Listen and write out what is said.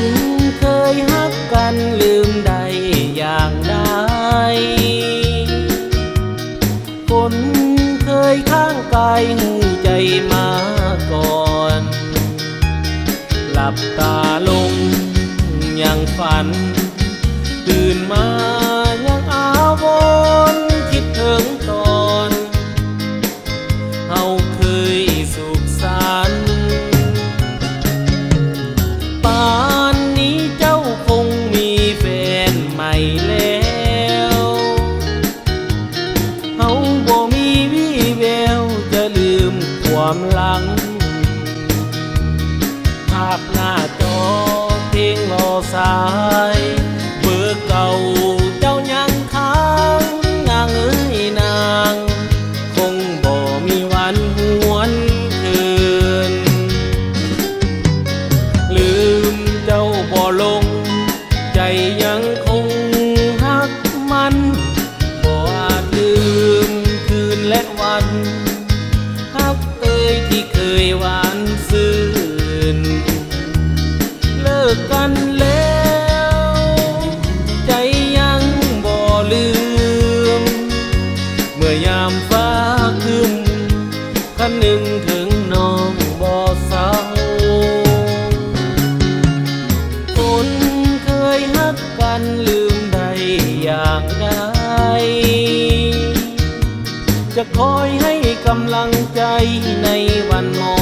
คนเคยฮักกันลืมได้อย่างใดคนเคยข้างกายหูใจมาก่อนหลับตาลงยังฝันตื่นมายังอาวรณ์คิดถึงตอนเฮาเคยสุขสันต์ป่านนี้เจ้าคงมีแฟนใหม่แล้วเฮาบ่มีวี่แววจะลืมความหลังภาพหน้าจอเพลงรอสายเบอร์เก่าเจ้ายังค้างนางเอ้ยนางคงบ่มีวันหวนคืนลืมเจ้าบ่ลงใจยังคงฮักมันบ่อาจลืมคืนและวันฮักเอ่ยที่เคยหวานซื่นเลิกกันแล้วใจยังบ่ลืมเมื่อยามฟ้าครึ้มคันนึงถึงน้องบ่เศร้าคนเคยฮักกันลืมได้อย่างใดจะคอยให้กำลังใจในวันมอง